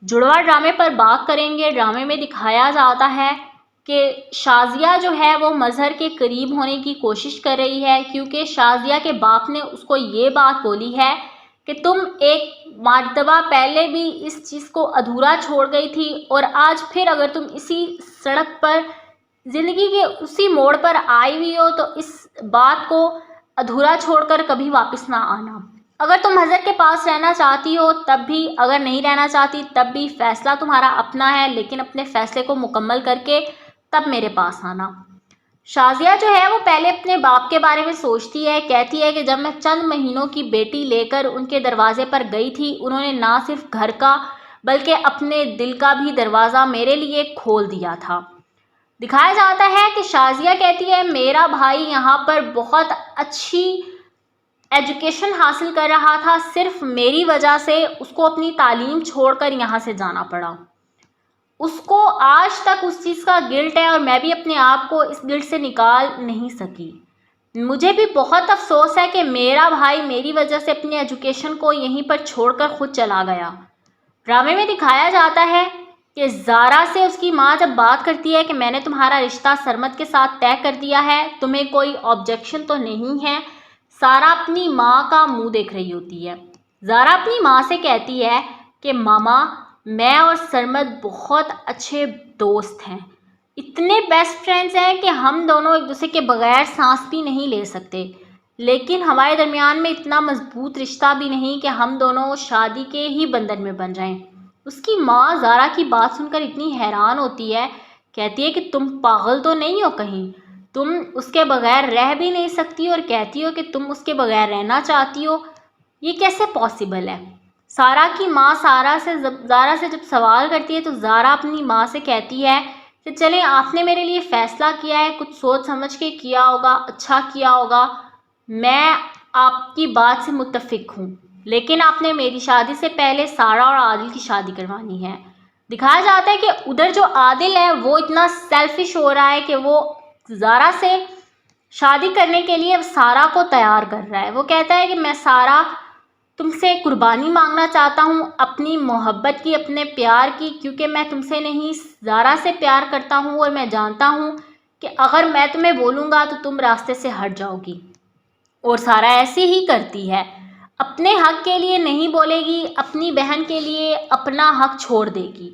جڑواں ڈرامے پر بات کریں گے۔ ڈرامے میں دکھایا جاتا ہے کہ شازیہ جو ہے وہ مظہر کے قریب ہونے کی کوشش کر رہی ہے، کیونکہ شازیہ کے باپ نے اس کو یہ بات بولی ہے کہ تم ایک مرتبہ پہلے بھی اس چیز کو ادھورا چھوڑ گئی تھی، اور آج پھر اگر تم اسی سڑک پر زندگی کے اسی موڑ پر آئی ہوئی ہو تو اس بات کو ادھورا چھوڑ کر کبھی واپس نہ آنا۔ اگر تم مظہر کے پاس رہنا چاہتی ہو تب بھی، اگر نہیں رہنا چاہتی تب بھی، فیصلہ تمہارا اپنا ہے، لیکن اپنے فیصلے کو مکمل کر کے تب میرے پاس آنا۔ شازیہ جو ہے وہ پہلے اپنے باپ کے بارے میں سوچتی ہے، کہتی ہے کہ جب میں چند مہینوں کی بیٹی لے کر ان کے دروازے پر گئی تھی، انہوں نے نہ صرف گھر کا بلکہ اپنے دل کا بھی دروازہ میرے لیے کھول دیا تھا۔ دکھایا جاتا ہے کہ شازیہ کہتی ہے میرا بھائی یہاں پر بہت اچھی ایجوکیشن حاصل کر رہا تھا، صرف میری وجہ سے اس کو اپنی تعلیم چھوڑ کر یہاں سے جانا پڑا۔ اس کو آج تک اس چیز کا گلٹ ہے اور میں بھی اپنے آپ کو اس گلٹ سے نکال نہیں سکی۔ مجھے بھی بہت افسوس ہے کہ میرا بھائی میری وجہ سے اپنی ایجوکیشن کو یہیں پر چھوڑ کر خود چلا گیا۔ ڈرامے میں دکھایا جاتا ہے کہ زارا سے اس کی ماں جب بات کرتی ہے کہ میں نے تمہارا رشتہ سرمد کے ساتھ طے کر دیا ہے، تمہیں کوئی آبجیکشن تو نہیں ہے، سارا اپنی ماں کا منہ دیکھ رہی ہوتی ہے۔ زارا اپنی ماں سے کہتی ہے کہ ماما، میں اور سرمد بہت اچھے دوست ہیں، اتنے بیسٹ فرینڈز ہیں کہ ہم دونوں ایک دوسرے کے بغیر سانس بھی نہیں لے سکتے، لیکن ہمارے درمیان میں اتنا مضبوط رشتہ بھی نہیں کہ ہم دونوں شادی کے ہی بندھن میں بن جائیں۔ اس کی ماں زارا کی بات سن کر اتنی حیران ہوتی ہے، کہتی ہے کہ تم پاگل تو نہیں ہو کہیں، تم اس کے بغیر رہ بھی نہیں سکتی اور کہتی ہو کہ تم اس کے بغیر رہنا چاہتی ہو، یہ کیسے پاسبل ہے؟ سارا کی ماں زارا سے جب سوال کرتی ہے تو زارا اپنی ماں سے کہتی ہے کہ چلیں، آپ نے میرے لیے فیصلہ کیا ہے، کچھ سوچ سمجھ کے کیا ہوگا، اچھا کیا ہوگا، میں آپ کی بات سے متفق ہوں، لیکن آپ نے میری شادی سے پہلے سارا اور عادل کی شادی کروانی ہے۔ دکھایا جاتا ہے کہ ادھر جو عادل ہے وہ اتنا سیلفش ہو رہا ہے کہ وہ زارا سے شادی کرنے کے لیے سارا کو تیار کر رہا ہے۔ وہ کہتا ہے کہ میں سارا تم سے قربانی مانگنا چاہتا ہوں، اپنی محبت کی، اپنے پیار کی، کیونکہ میں تم سے نہیں زارا سے پیار کرتا ہوں، اور میں جانتا ہوں کہ اگر میں تمہیں بولوں گا تو تم راستے سے ہٹ جاؤ گی، اور سارا ایسے ہی کرتی ہے، اپنے حق کے لیے نہیں بولے گی، اپنی بہن کے لیے اپنا حق چھوڑ دے گی۔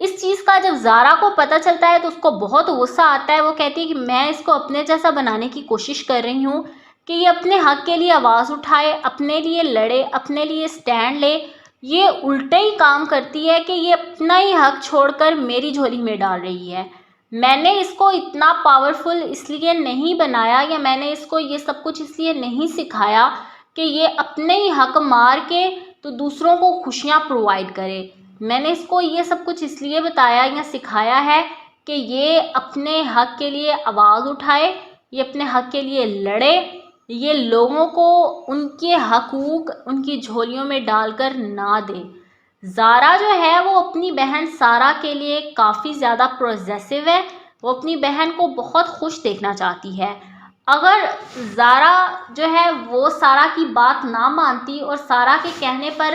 اس چیز کا جب زارا کو پتہ چلتا ہے تو اس کو بہت غصہ آتا ہے۔ وہ کہتی ہے کہ میں اس کو اپنے جیسا بنانے کی کوشش کر رہی ہوں کہ یہ اپنے حق کے لیے آواز اٹھائے، اپنے لیے لڑے، اپنے لیے سٹینڈ لے، یہ الٹا ہی کام کرتی ہے کہ یہ اپنا ہی حق چھوڑ کر میری جھولی میں ڈال رہی ہے۔ میں نے اس کو اتنا پاورفل اس لیے نہیں بنایا، یا میں نے اس کو یہ سب کچھ اس لیے نہیں سکھایا کہ یہ اپنے ہی حق مار کے تو دوسروں کو خوشیاں پرووائڈ کرے۔ میں نے اس کو یہ سب کچھ اس لیے بتایا یا سکھایا ہے کہ یہ اپنے حق کے لیے آواز اٹھائے، یہ اپنے حق کے لیے لڑے، یہ لوگوں کو ان کے حقوق ان کی جھولیوں میں ڈال کر نہ دے۔ زارا جو ہے وہ اپنی بہن سارا کے لیے کافی زیادہ پروزیسو ہے، وہ اپنی بہن کو بہت خوش دیکھنا چاہتی ہے۔ اگر زارا جو ہے وہ سارا کی بات نہ مانتی اور سارا کے کہنے پر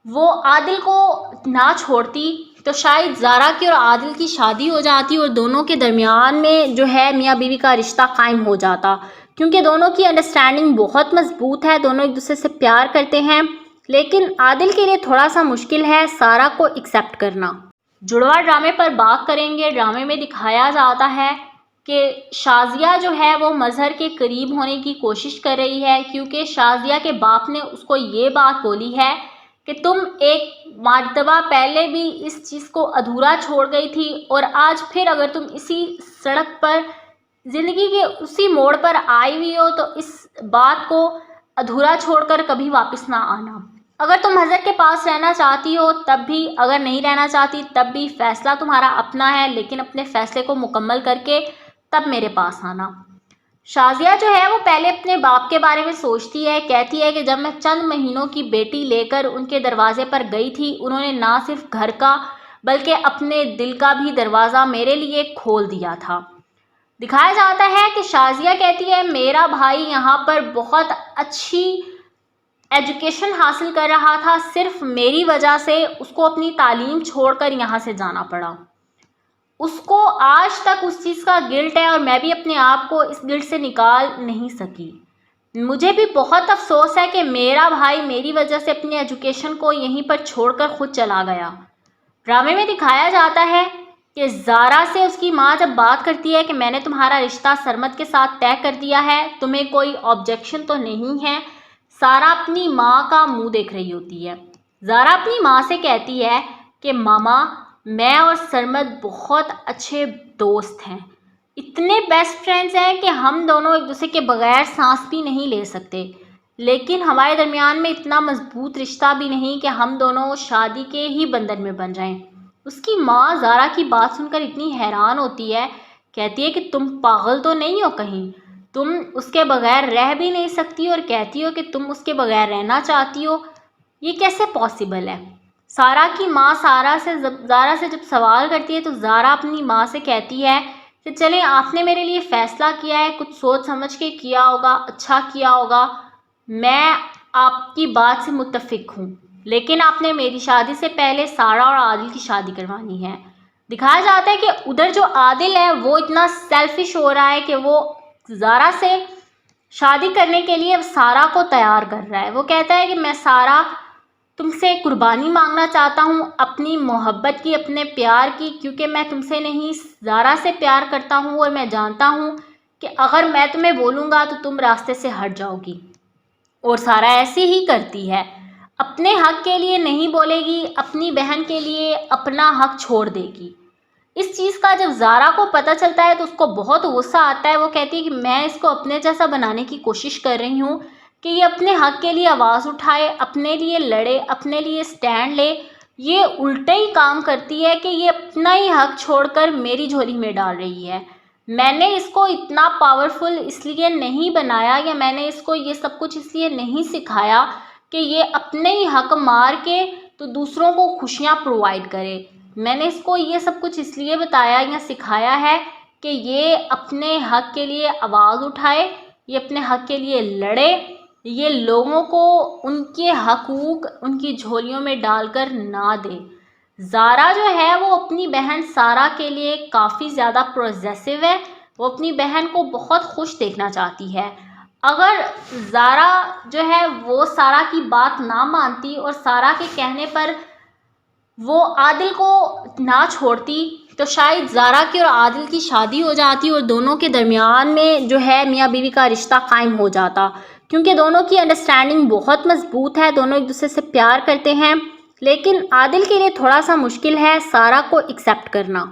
وہ عادل کو نہ چھوڑتی تو شاید زارا کی اور عادل کی شادی ہو جاتی اور دونوں کے درمیان میں جو ہے میاں بیوی کا رشتہ قائم ہو جاتا، کیونکہ دونوں کی انڈرسٹینڈنگ بہت مضبوط ہے، دونوں ایک دوسرے سے پیار کرتے ہیں، لیکن عادل کے لیے تھوڑا سا مشکل ہے سارا کو ایکسیپٹ کرنا۔ جڑواں ڈرامے پر بات کریں گے۔ ڈرامے میں دکھایا جاتا ہے کہ شازیہ جو ہے وہ مظہر کے قریب ہونے کی کوشش کر رہی ہے، کیونکہ شازیہ کے باپ نے اس کو یہ بات بولی ہے کہ تم ایک مرتبہ پہلے بھی اس چیز کو ادھورا چھوڑ گئی تھی، اور آج پھر اگر تم اسی سڑک پر زندگی کے اسی موڑ پر آئی ہوئی ہو تو اس بات کو ادھورا چھوڑ کر کبھی واپس نہ آنا۔ اگر تم مظہر کے پاس رہنا چاہتی ہو تب بھی، اگر نہیں رہنا چاہتی تب بھی، فیصلہ تمہارا اپنا ہے، لیکن اپنے فیصلے کو مکمل کر کے تب میرے پاس آنا۔ شازیہ جو ہے وہ پہلے اپنے باپ کے بارے میں سوچتی ہے، کہتی ہے کہ جب میں چند مہینوں کی بیٹی لے کر ان کے دروازے پر گئی تھی، انہوں نے نہ صرف گھر کا بلکہ اپنے دل کا بھی دروازہ میرے لیے کھول دیا تھا۔ دکھایا جاتا ہے کہ شازیہ کہتی ہے میرا بھائی یہاں پر بہت اچھی ایجوکیشن حاصل کر رہا تھا، صرف میری وجہ سے اس کو اپنی تعلیم چھوڑ کر یہاں سے جانا پڑا۔ اس کو آج تک اس چیز کا گلٹ ہے اور میں بھی اپنے آپ کو اس گلٹ سے نکال نہیں سکی۔ مجھے بھی بہت افسوس ہے کہ میرا بھائی میری وجہ سے اپنی ایجوکیشن کو یہیں پر چھوڑ کر خود چلا گیا۔ ڈرامے میں دکھایا جاتا ہے کہ زارا سے اس کی ماں جب بات کرتی ہے کہ میں نے تمہارا رشتہ سرمد کے ساتھ طے کر دیا ہے، تمہیں کوئی آبجیکشن تو نہیں ہے، سارا اپنی ماں کا منہ دیکھ رہی ہوتی ہے۔ زارا اپنی ماں سے کہتی ہے کہ ماما، میں اور سرمد بہت اچھے دوست ہیں، اتنے بیسٹ فرینڈز ہیں کہ ہم دونوں ایک دوسرے کے بغیر سانس بھی نہیں لے سکتے، لیکن ہمارے درمیان میں اتنا مضبوط رشتہ بھی نہیں کہ ہم دونوں شادی کے ہی بندھن میں بن جائیں۔ اس کی ماں زارا کی بات سن کر اتنی حیران ہوتی ہے، کہتی ہے کہ تم پاگل تو نہیں ہو کہیں، تم اس کے بغیر رہ بھی نہیں سکتی اور کہتی ہو کہ تم اس کے بغیر رہنا چاہتی ہو، یہ کیسے پاسبل ہے؟ سارا کی ماں زارا سے جب سوال کرتی ہے تو زارا اپنی ماں سے کہتی ہے کہ چلیں، آپ نے میرے لیے فیصلہ کیا ہے، کچھ سوچ سمجھ کے کیا ہوگا، اچھا کیا ہوگا، میں آپ کی بات سے متفق ہوں، لیکن آپ نے میری شادی سے پہلے سارا اور عادل کی شادی کروانی ہے۔ دکھایا جاتا ہے کہ ادھر جو عادل ہے وہ اتنا سیلفش ہو رہا ہے کہ وہ زارا سے شادی کرنے کے لیے سارا کو تیار کر رہا ہے۔ وہ کہتا ہے کہ میں سارا تم سے قربانی مانگنا چاہتا ہوں، اپنی محبت کی، اپنے پیار کی، کیونکہ میں تم سے نہیں زارا سے پیار کرتا ہوں اور میں جانتا ہوں کہ اگر میں تمہیں بولوں گا تو تم راستے سے ہٹ جاؤ گی، اور سارا ایسی ہی کرتی ہے، اپنے حق کے لیے نہیں بولے گی، اپنی بہن کے لیے اپنا حق چھوڑ دے گی۔ اس چیز کا جب زارا کو پتہ چلتا ہے تو اس کو بہت غصہ آتا ہے۔ وہ کہتی ہے کہ میں اس کو اپنے جیسا بنانے کی کوشش کر رہی ہوں کہ یہ اپنے حق کے لیے آواز اٹھائے، اپنے لیے لڑے، اپنے لیے سٹینڈ لے، یہ الٹا ہی کام کرتی ہے کہ یہ اپنا ہی حق چھوڑ کر میری جھولی میں ڈال رہی ہے۔ میں نے اس کو اتنا پاورفل اس لیے نہیں بنایا، یا میں نے اس کو یہ سب کچھ اس لیے نہیں سکھایا کہ یہ اپنے ہی حق مار کے تو دوسروں کو خوشیاں پرووائڈ کرے۔ میں نے اس کو یہ سب کچھ اس لیے بتایا یا سکھایا ہے کہ یہ اپنے حق کے لیے آواز اٹھائے، یہ اپنے حق کے لیے لڑے، یہ لوگوں کو ان کے حقوق ان کی جھولیوں میں ڈال کر نہ دے۔ زارا جو ہے وہ اپنی بہن سارا کے لیے کافی زیادہ پروزیسو ہے، وہ اپنی بہن کو بہت خوش دیکھنا چاہتی ہے۔ اگر زارا جو ہے وہ سارا کی بات نہ مانتی اور سارا کے کہنے پر وہ عادل کو نہ چھوڑتی تو شاید زارا کی اور عادل کی شادی ہو جاتی اور دونوں کے درمیان میں جو ہے میاں بیوی کا رشتہ قائم ہو جاتا، کیونکہ دونوں کی انڈرسٹینڈنگ بہت مضبوط ہے، دونوں ایک دوسرے سے پیار کرتے ہیں، لیکن عادل کے لیے تھوڑا سا مشکل ہے سارا کو ایکسیپٹ کرنا۔